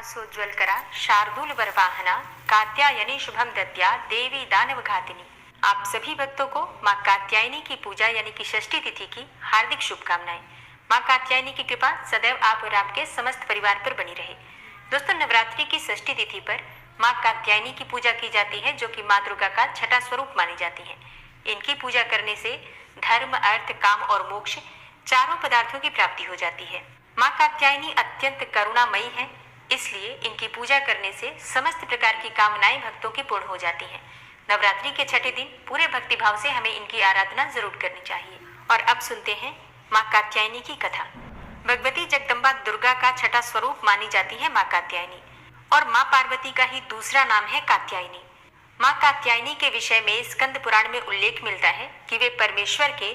हासोज्ज्वलकरा शार्दूलवरवाहना कात्यायनी शुभम दद्या देवी दानवघातिनी। आप सभी भक्तों को माँ कात्यायनी की पूजा यानी कि षष्ठी तिथि की हार्दिक शुभकामनाएं। माँ कात्यायनी की कृपा सदैव आप और आपके समस्त परिवार पर बनी रहे। दोस्तों, नवरात्रि की षष्ठी तिथि पर माँ कात्यायनी की पूजा की जाती है, जो कि माँ दुर्गा का छठा स्वरूप मानी जाती है। इनकी पूजा करने से धर्म, अर्थ, काम और मोक्ष चारों पदार्थों की प्राप्ति हो जाती है। माँ कात्यायनी अत्यंत करुणामयी है, इसलिए इनकी पूजा करने से समस्त प्रकार की कामनाएं भक्तों की पूर्ण हो जाती हैं। नवरात्रि के छठे दिन पूरे भक्तिभाव से हमें इनकी आराधना जरूर करनी चाहिए। और अब सुनते हैं माँ कात्यायनी की कथा। भगवती जगदम्बा दुर्गा का छठा स्वरूप मानी जाती है माँ कात्यायनी, और माँ पार्वती का ही दूसरा नाम है कात्यायनी। माँ कात्यायनी के विषय में स्कंद पुराण में उल्लेख मिलता है कि वे परमेश्वर के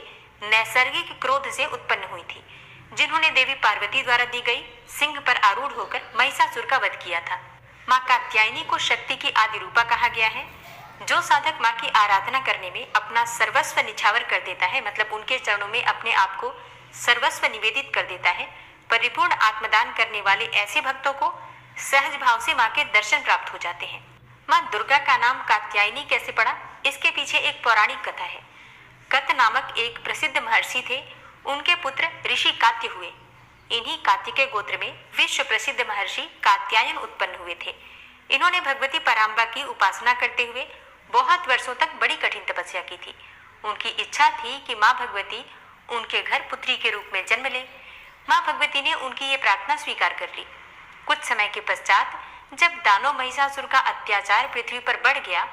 नैसर्गिक क्रोध से उत्पन्न हुई थी, जिन्होंने देवी पार्वती द्वारा दी गई सिंह पर आरूढ़ होकर महिषासुर का वध किया था। माँ कात्यायनी को शक्ति की आदि रूपा कहा गया है। जो साधक माँ की आराधना करने में अपना सर्वस्व निछावर कर देता है, मतलब उनके चरणों में अपने आप को सर्वस्व निवेदित कर देता है, परिपूर्ण आत्मदान करने वाले ऐसे भक्तों को सहज भाव से माँ के दर्शन प्राप्त हो जाते हैं। माँ दुर्गा का नाम कात्यायनी कैसे पड़ा, इसके पीछे एक पौराणिक कथा है। कत नामक एक प्रसिद्ध महर्षि थे, उनके पुत्र ऋषि कात्य हुए। इन्हीं कात्य के गोत्र में विश्व प्रसिद्ध महर्षि कात्यायन उत्पन्न हुए थे। इन्होंने भगवती पराम्बा की उपासना करते हुए बहुत वर्षों तक बड़ी कठिन तपस्या की थी। उनकी इच्छा थी कि माँ भगवती उनके घर पुत्री के रूप में जन्म ले। माँ भगवती ने उनकी ये प्रार्थना स्वीकार कर ली। कुछ समय के पश्चात जब दानव महिषासुर का अत्याचार पृथ्वी पर बढ़ गया,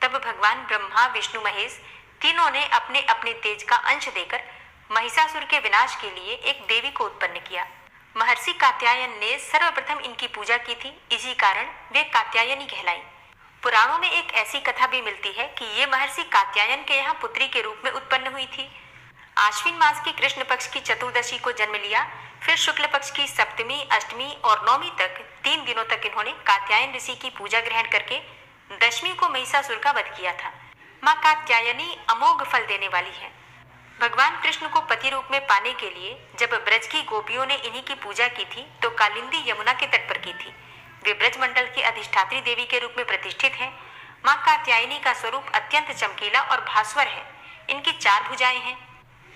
तब भगवान ब्रह्मा, विष्णु, महेश तीनों ने अपने अपने तेज का अंश देकर महिषासुर के विनाश के लिए एक देवी को उत्पन्न किया। महर्षि कात्यायन ने सर्वप्रथम इनकी पूजा की थी, इसी कारण वे कात्यायनी कहलाई। पुराणों में एक ऐसी कथा भी मिलती है कि ये महर्षि कात्यायन के यहाँ पुत्री के रूप में उत्पन्न हुई थी। आश्विन मास की कृष्ण पक्ष की चतुर्दशी को जन्म लिया। फिर शुक्ल पक्ष की सप्तमी, अष्टमी और नौमी तक 3 दिनों तक इन्होंने कात्यायन ऋषि की पूजा ग्रहण करके दशमी को महिषासुर का वध किया था। माँ कात्यायनी अमोघ फल देने वाली है। भगवान कृष्ण को पति रूप में पाने के लिए जब ब्रज की गोपियों ने इन्हीं की पूजा की थी, तो कालिंदी यमुना के तट पर की थी। वे ब्रज मंडल की अधिष्ठात्री देवी के रूप में प्रतिष्ठित हैं। माँ कात्यायनी का स्वरूप अत्यंत चमकीला और भास्वर है। इनकी 4 भुजाएं हैं।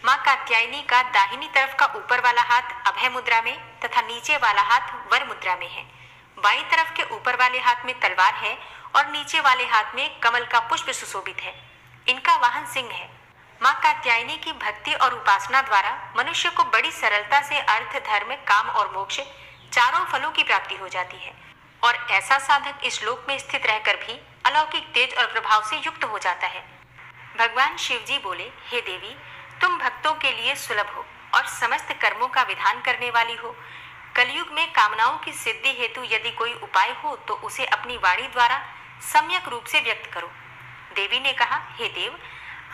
माँ कात्यायनी का दाहिनी तरफ का ऊपर वाला हाथ अभय मुद्रा में तथा नीचे वाला हाथ वर मुद्रा में है। बाईं तरफ के ऊपर वाले हाथ में तलवार है और नीचे वाले हाथ में कमल का पुष्प सुशोभित है। इनका वाहन सिंह है। माँ कात्यायनी की भक्ति और उपासना द्वारा मनुष्य को बड़ी सरलता से अर्थ, धर्म, काम और मोक्ष चारों फलों की प्राप्ति हो जाती है, और ऐसा साधक इस लोक में स्थित रहकर भी अलौकिक तेज और प्रभाव से युक्त हो जाता है। भगवान शिव जी बोले, हे देवी, तुम भक्तों के लिए सुलभ हो और समस्त कर्मों का विधान करने वाली हो। कलयुग में कामनाओं की सिद्धि हेतु यदि कोई उपाय हो तो उसे अपनी वाणी द्वारा सम्यक रूप से व्यक्त करो। देवी ने कहा, हे देव,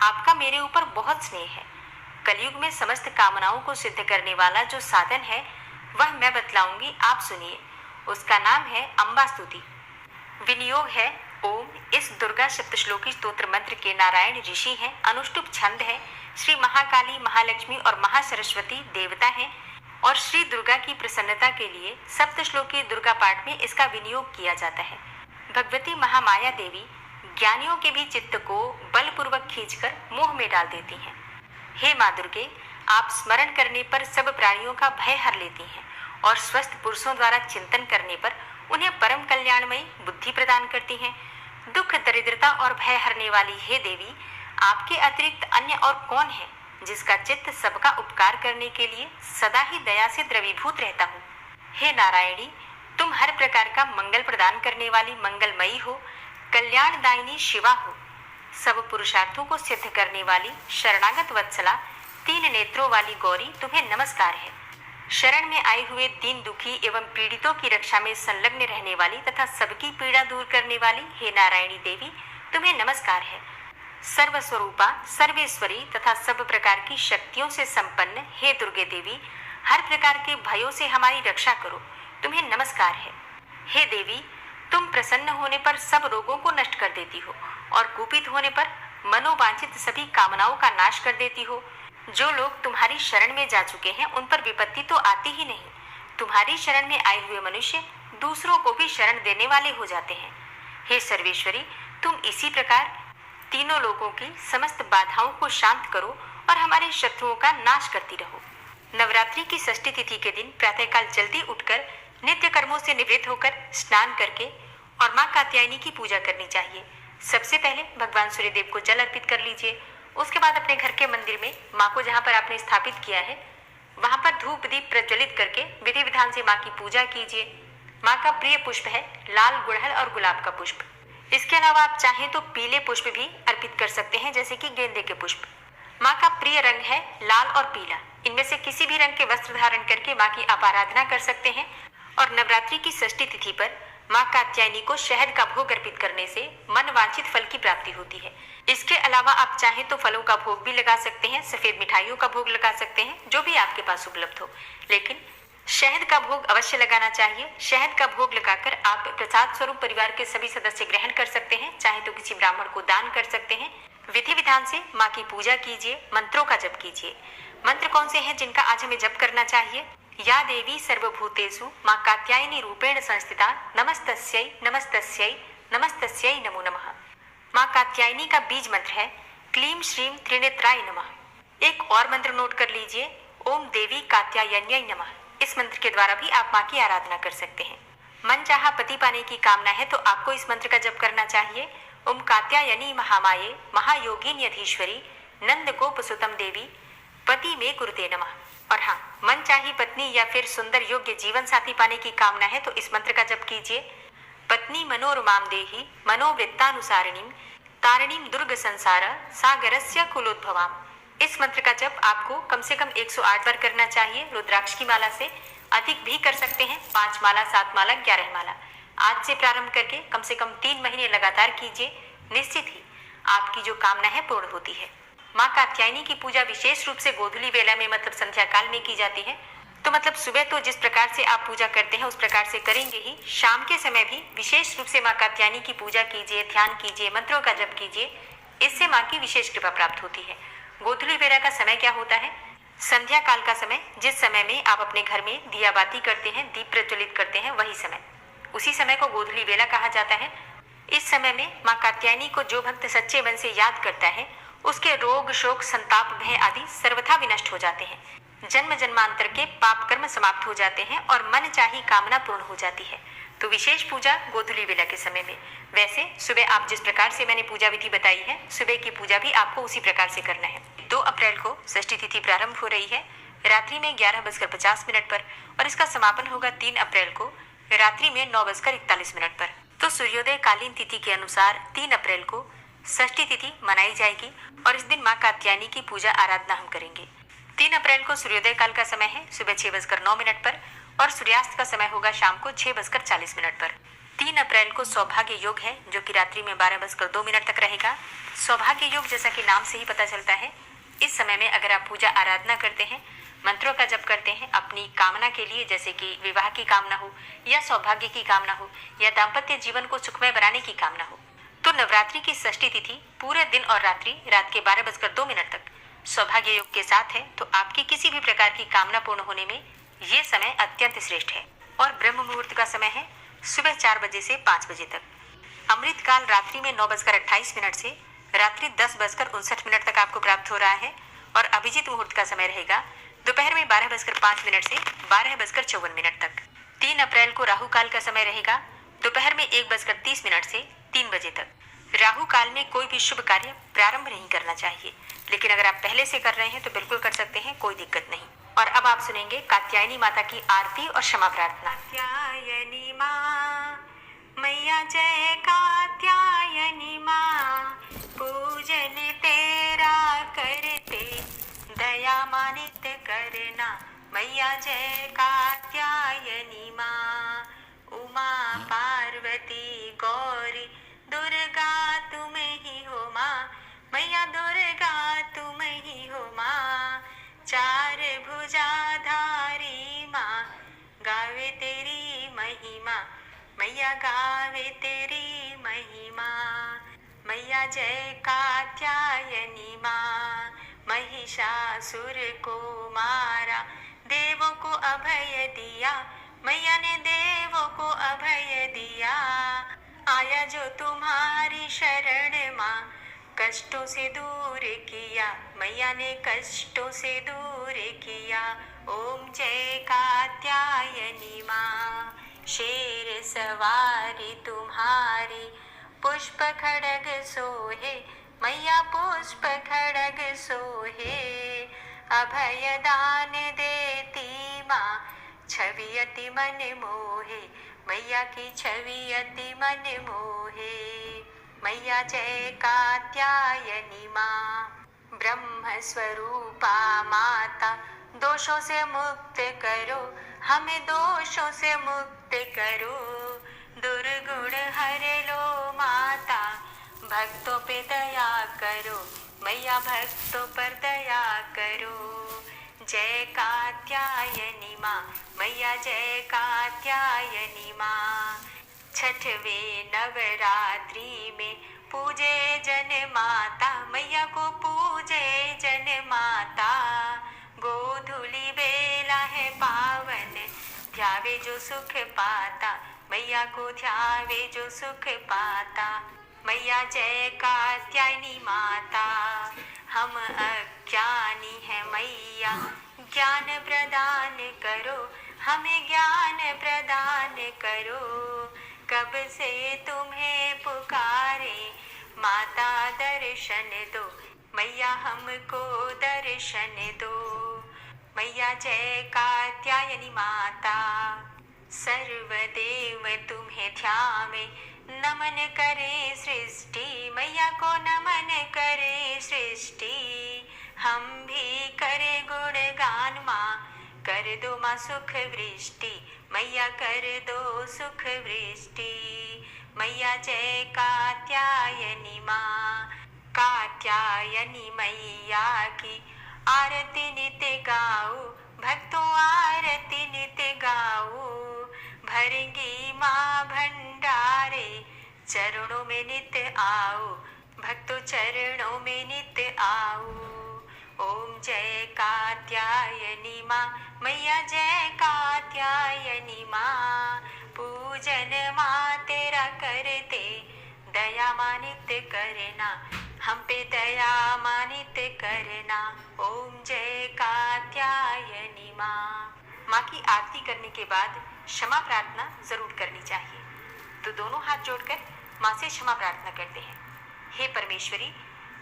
आपका मेरे ऊपर बहुत स्नेह है। कलयुग में समस्त कामनाओं को सिद्ध करने वाला जो साधन है वह मैं बतलाऊंगी, आप सुनिए। उसका नाम है अम्बा स्तुति। विनियोग है ओम। इस दुर्गा सप्तश्लोकी स्तोत्र मंत्र के नारायण ऋषि हैं। अनुष्टुप छंद है। श्री महाकाली, महालक्ष्मी और महासरस्वती देवता हैं, और श्री दुर्गा की प्रसन्नता के लिए सप्तश्लोकी दुर्गा पाठ में इसका विनियोग किया जाता है। भगवती महामाया देवी ज्ञानियों के भी चित्त को बलपूर्वक खींचकर मोह में डाल देती हैं। हे माँ दुर्गे, आप स्मरण करने पर सब प्राणियों का भय हर लेती हैं, और स्वस्थ पुरुषों द्वारा चिंतन करने पर उन्हें परम कल्याणमयी बुद्धि प्रदान करती हैं। दुख, दरिद्रता और भय हरने वाली हे देवी, आपके अतिरिक्त अन्य और कौन है जिसका चित्त सबका उपकार करने के लिए सदा ही दया से द्रवीभूत रहता हो। हे नारायणी, तुम हर प्रकार का मंगल प्रदान करने वाली मंगलमयी हो, कल्याणदायिनी शिवा हो। सब पुरुषार्थों को सिद्ध करने वाली शरणागत वत्सला, 3 नेत्रों वाली गौरी, तुम्हें नमस्कार है। शरण में आए हुए दीन, दुखी एवं पीड़ितों की रक्षा में संलग्न रहने वाली तथा सबकी पीड़ा दूर करने वाली हे नारायणी देवी, तुम्हें नमस्कार है। सर्वस्वरूपा, सर्वेश्वरी तथा सब प्रकार की शक्तियों से संपन्न हे दुर्गे देवी, हर प्रकार के भयों से हमारी रक्षा करो, तुम्हें नमस्कार है। हे देवी, तुम प्रसन्न होने पर सब रोगों को नष्ट कर देती हो, और कुपित होने पर मनोवांछित सभी कामनाओं का नाश कर देती हो। जो लोग तुम्हारी शरण में जा चुके हैं उन पर विपत्ति तो आती ही नहीं। तुम्हारी शरण में आए हुए मनुष्य दूसरों को भी शरण देने वाले हो जाते हैं। हे सर्वेश्वरी, तुम इसी प्रकार तीनों लोगों की समस्त बाधाओं को शांत करो और हमारे शत्रुओं का नाश करती रहो। नवरात्रि की षष्ठी तिथि के दिन प्रातःकाल जल्दी उठकर नित्य कर्मों से निवृत्त होकर स्नान करके और माँ कात्यायनी की पूजा करनी चाहिए। सबसे पहले भगवान सूर्यदेव को जल अर्पित कर लीजिए। उसके बाद अपने घर के मंदिर में माँ को जहाँ पर आपने स्थापित किया है वहां पर धूप दीप प्रज्वलित करके विधि विधान से माँ की पूजा कीजिए। माँ का प्रिय पुष्प है लाल, गुड़हल और गुलाब का पुष्प। इसके अलावा आप चाहें तो पीले पुष्प भी अर्पित कर सकते हैं, जैसे कि गेंदे के पुष्प। माँ का प्रिय रंग है लाल और पीला। इनमें से किसी भी रंग के वस्त्र धारण करके माँ की आप आराधना कर सकते हैं। और नवरात्रि की षष्ठी तिथि पर माँ कात्यायनी को शहद का भोग अर्पित करने से मन वांछित फल की प्राप्ति होती है। इसके अलावा आप चाहें तो फलों का भोग भी लगा सकते हैं, सफेद मिठाइयों का भोग लगा सकते हैं, जो भी आपके पास उपलब्ध हो, लेकिन शहद का भोग अवश्य लगाना चाहिए। शहद का भोग लगाकर आप प्रसाद स्वरूप परिवार के सभी सदस्य ग्रहण कर सकते हैं, चाहे तो किसी ब्राह्मण को दान कर सकते हैं। विधि विधान से माँ की पूजा कीजिए, मंत्रों का जप कीजिए। मंत्र कौन से हैं जिनका आज हमें जप करना चाहिए? या देवी सर्वभूतेषु माँ कात्यायनी रूपेण संस्थिता नमस्तस्यै नमस्तस्यै नमस्तस्यै नमो नमः। माँ कात्यायनी का बीज मंत्र है क्लीम श्रीम त्रिनेत्राय नमः। एक और मंत्र नोट कर लीजिए, ओम देवी कात्यायन्यै नमः। इस मंत्र के द्वारा भी आप माँ की आराधना कर सकते हैं। मन चाहा पति पाने की कामना है तो आपको इस मंत्र का जप करना चाहिए। ओम कात्यायनी महामाये महायोगिनी अधीश्वरी नंद गोप सुतम देवी पति में कुरुते नमः। और हाँ, मन चाही पत्नी या फिर सुंदर योग्य जीवन साथी पाने की कामना है तो इस मंत्र का जप कीजिए। पत्नी मनोरमाम देहि मनोवृत्तानुसारिणीम तारिणीम दुर्ग संसार सागरस्य कुलोद्भवाम। इस मंत्र का जप आपको कम से कम 108 बार करना चाहिए। रुद्राक्ष की माला से अधिक भी कर सकते हैं, 5 माला, 7 माला, 11 माला। आज से प्रारंभ करके कम से कम 3 महीने लगातार कीजिए, निश्चित ही आपकी जो कामना है पूर्ण होती है। माँ कात्यायनी की पूजा विशेष रूप से गोधूली वेला में मतलब संध्या काल में की जाती है। तो मतलब सुबह तो जिस प्रकार से आप पूजा करते हैं उस प्रकार से करेंगे ही, शाम के समय भी विशेष रूप से माँ कात्यायनी की पूजा कीजिए, ध्यान कीजिए, मंत्रों का जप कीजिए। इससे माँ की विशेष कृपा प्राप्त होती है। गोधूली वेला का समय क्या होता है? संध्या काल का समय, जिस समय में आप अपने घर में दिया बाती करते हैं, दीप प्रज्वलित करते हैं, वही समय, उसी समय को गोधूली वेला कहा जाता है। इस समय में माँ कात्यायनी को जो भक्त सच्चे मन से याद करता है उसके रोग, शोक, संताप, भय आदि सर्वथा विनष्ट हो जाते हैं। जन्म जन्मांतर के पाप कर्म समाप्त हो जाते हैं और मन चाही कामना पूर्ण हो जाती है। तो विशेष पूजा गोधूली वेला के समय में। वैसे सुबह आप जिस प्रकार से मैंने पूजा विधि बताई है, सुबह की पूजा भी आपको उसी प्रकार से करना है। 2 अप्रैल को षष्ठी तिथि प्रारंभ हो रही है रात्रि में 11:50 पर और इसका समापन होगा 3 अप्रैल को रात्रि में 9:41 पर। तो सूर्योदय कालीन तिथि के अनुसार 3 अप्रैल को षष्ठी तिथि मनाई जाएगी और इस दिन माँ कात्यायनी की पूजा आराधना हम करेंगे। 3 अप्रैल को सूर्योदय काल का समय है सुबह 6:09 पर और सूर्यास्त का समय होगा शाम को 6:40 पर। 3 अप्रैल को सौभाग्य योग है जो कि रात्रि में 12:02 तक रहेगा। सौभाग्य योग जैसा कि नाम से ही पता चलता है, इस समय में अगर आप पूजा आराधना करते हैं, मंत्रों का जप करते हैं अपनी कामना के लिए, जैसे कि विवाह की कामना हो या सौभाग्य की कामना हो या दाम्पत्य जीवन को सुखमय बनाने की कामना हो, तो नवरात्रि की षष्ठी तिथि पूरे दिन और रात्रि रात के 12:02 तक सौभाग्य योग के साथ है। तो आपकी किसी भी प्रकार की कामना पूर्ण होने में ये समय अत्यंत श्रेष्ठ है। और ब्रह्म मुहूर्त का समय है सुबह 4 बजे से 5 बजे तक। अमृत काल रात्रि में 9:28 से रात्रि 10:59 तक आपको प्राप्त हो रहा है और अभिजीत मुहूर्त का समय रहेगा दोपहर में 12:05 से 12:54 तक। 3 अप्रैल को राहु काल का समय रहेगा दोपहर में 1:30 से 3 बजे तक। राहु काल में कोई भी शुभ कार्य प्रारंभ नहीं करना चाहिए, लेकिन अगर आप पहले से कर रहे हैं तो बिल्कुल कर सकते हैं, कोई दिक्कत नहीं। और अब आप सुनेंगे कात्यायनी माता की आरती और क्षमा प्रार्थना। कात्यायनी माँ मैया जय कात्यायनी माँ, पूजन तेरा करते दया मानित करना। मैया जय कात्यायनी माँ, उमा पार्वती गौरी दुर्गा तुम ही हो माँ। मैया दुर्गा तुम ही हो माँ, 4 भुजाधारी माँ, गावे तेरी महिमा। मैया गावे तेरी महिमा। मैया जय कात्यायनी माँ, महिषासुर को मारा, देवों को अभय दिया। मैया ने देवों को अभय दिया। आया जो तुम्हारी शरण माँ, कष्टों से दूर किया, मैया ने कष्टों से दूर किया। ओम जय कात्यायनी माँ, शेर सवारी तुम्हारी, पुष्प खड़ग सोहे, मैया पुष्प खड़ग सोहे। अभय दान देती माँ, छवि अति मन मोहे, मैया की छवि अति मन मोहे। मैया जय कात्यायनी माँ, ब्रह्म स्वरूपा माता, दोषों से मुक्त करो, हमें दोषों से मुक्त करो। दुर्गुण हर लो माता, भक्तों पे दया करो, मैया भक्तों पर दया करो। जय कात्यायनी माँ, मैया जय कात्यायनी माँ। छठवें नवरात्रि में पूजे जन माता, मैया को पूजे जन माता। गोधूली बेला है पावन, ध्यावे जो सुख पाता, मैया को ध्यावे जो सुख पाता। मैया जय कात्यायनी माता, हम अज्ञानी है मैया, ज्ञान प्रदान करो, हमें ज्ञान प्रदान करो। कब से तुम्हें पुकारे माता, दर्शन दो, मैया हमको दर्शन दो। मैया जय कात्यायनी माता, सर्वदेव तुम्हें ध्यावे, नमन करे सृष्टि, मैया को नमन करे सृष्टि। हम भी करे गुणगान माँ, कर दो माँ सुख वृष्टि, मैया कर दो सुख वृष्टि। मैया जय कात्यायनी माँ, कात्यायनी मैया की आरती नित्य गाओ, भक्तों आरती नित्य गाओ। भरेंगी माँ भंडारे, चरणों में नित्य आओ, भक्तों चरणों में नित्य आओ। ओम जय कात्यायनी माँ, मैया जय कात्यायनी माँ। पूजन माँ तेरा करते, दया माँ नित्य करना, हम पे दया माँ नित्य करना। ओम जय कात्यायनी माँ। माँ की आरती करने के बाद क्षमा प्रार्थना जरूर करनी चाहिए, तो दोनों हाथ जोड़कर माँ से क्षमा प्रार्थना करते हैं। हे परमेश्वरी,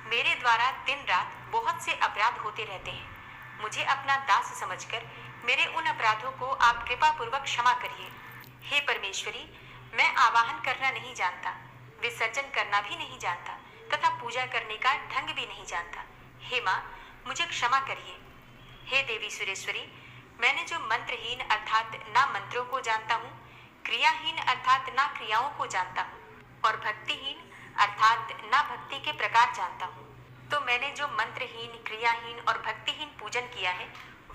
मेरे द्वारा दिन रात बहुत से अपराध होते रहते हैं, मुझे अपना दास समझकर मेरे उन अपराधों को आप कृपा पूर्वक क्षमा करिए। हे परमेश्वरी, मैं आवाहन करना नहीं जानता, विसर्जन करना भी नहीं जानता तथा पूजा करने का ढंग भी नहीं जानता। हे माँ, मुझे क्षमा करिए। हे देवी सुरेश्वरी, मैंने जो मंत्रहीन अर्थात ना मंत्रों को जानता हूँ, क्रियाहीन अर्थात ना क्रियाओं को जानता हूँ, और भक्तिहीन अर्थात ना भक्ति के प्रकार जानता हूँ, तो मैंने जो मंत्रहीन, क्रियाहीन और भक्तिहीन पूजन किया है,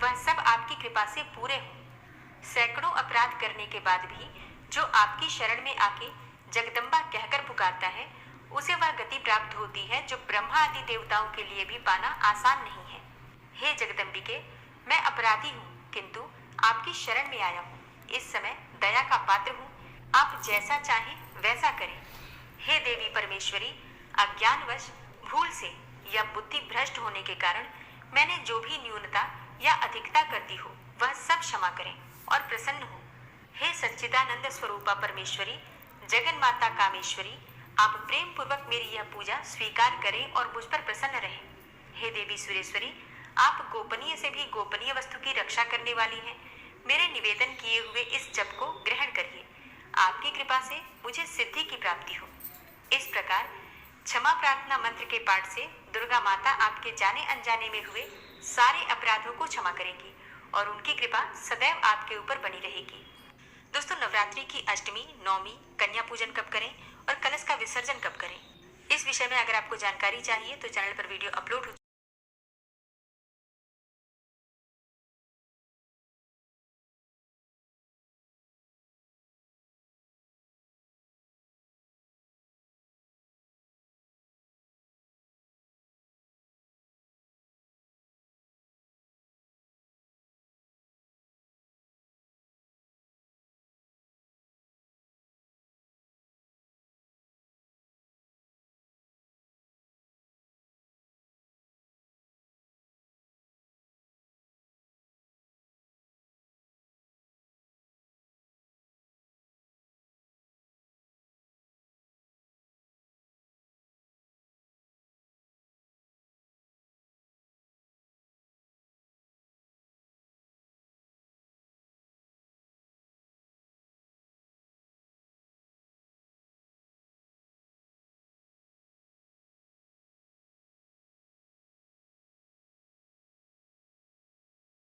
वह सब आपकी कृपा से पूरे हों। सैकड़ों अपराध करने के बाद भी जो आपकी शरण में आके जगदम्बा कहकर पुकारता है, उसे वह गति प्राप्त होती है जो ब्रह्मा आदि देवताओं के लिए भी पाना आसान नहीं है। हे जगदम्बिके, मैं अपराधी हूँ, किंतु आपकी शरण में आया हूँ। इस समय दया का पात्र हूँ, आप जैसा चाहें वैसा करें। हे देवी परमेश्वरी, अज्ञानवश, भूल से या बुद्धि भ्रष्ट होने के कारण मैंने जो भी न्यूनता या अधिकता कर दी हो, वह सब क्षमा करें और प्रसन्न हो। हे सच्चिदानंद स्वरूपा परमेश्वरी, जगन माता कामेश्वरी, आप प्रेम पूर्वक मेरी यह पूजा स्वीकार करें और मुझ पर प्रसन्न रहें। हे देवी सुरेश्वरी, आप गोपनीय से भी गोपनीय वस्तु की रक्षा करने वाली हैं। मेरे निवेदन किए हुए इस जप को ग्रहण करिए। आपकी कृपा से मुझे सिद्धि की प्राप्ति हो। इस प्रकार क्षमा प्रार्थना मंत्र के पाठ से दुर्गा माता आपके जाने अनजाने में हुए सारे अपराधों को क्षमा करेंगी और उनकी कृपा सदैव आपके ऊपर बनी रहेगी। दोस्तों, नवरात्रि की अष्टमी, नवमी, कन्या पूजन कब करें और कलश का विसर्जन कब करें, इस विषय में अगर आपको जानकारी चाहिए तो चैनल पर वीडियो अपलोड हो